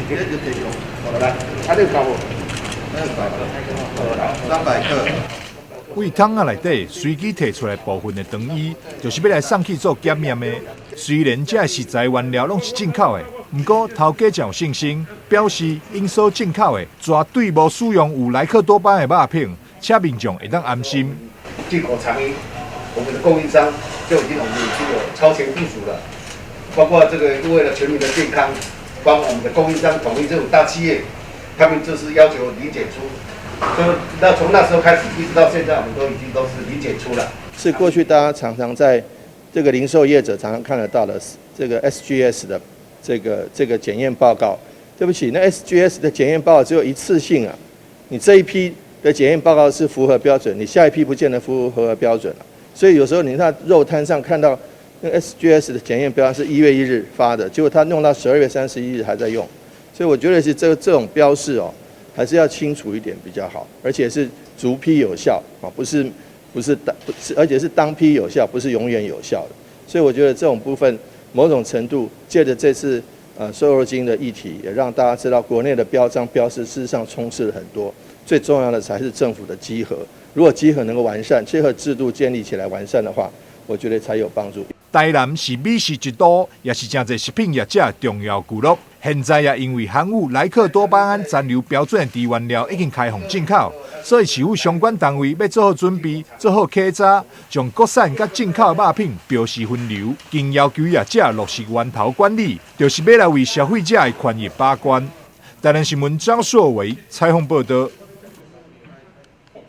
这就可以用。好来，这个高无？那个高，300克。胃桶仔内底随机摕出来部分的肠衣，就是要来送去做检验的。虽然这食材原料拢是进口的，不过头家真有信心，表示因所进口的绝对无使用有莱克多巴胺的肉片，且民众会当安心。进口肠衣，我们的供应商就已经有超前部署了，包括这个为了全民的健康，帮我们的供应商统一这种大企业，他们就是要求零检出。那从那时候开始一直到现在，我们都是零检出了。是过去大家常常在这个零售业者常常看得到的这个 SGS 的这个检验报告。对不起，那 SGS 的检验报告只有一次性啊，你这一批的检验报告是符合标准，你下一批不见得符合标准了。所以有时候你在肉摊上看到那 SGS 的检验标是1月1日发的，结果他弄到12月31日还在用。所以我觉得是这种标示哦，还是要清楚一点比较好，而且是逐批有效啊，而且是当批有效，不是永远有效的。所以我觉得这种部分某种程度借着这次瘦肉精的议题，也让大家知道国内的标章标示事实上充斥了很多，最重要的才是政府的稽核。如果稽核能够完善，稽核制度建立起来完善的话，我觉得才有帮助。台南是美食之都，也是真侪食品业者重要聚落。现在也因为含有莱克多巴胺残留标准的低原料已经开放进口，所以市府相关单位要做好准备，做好稽查，将国产甲进口的肉品标示分流，并要求业者落实源头管理，就是要来为消费者的权益把关。台南新闻张硕维采访报道。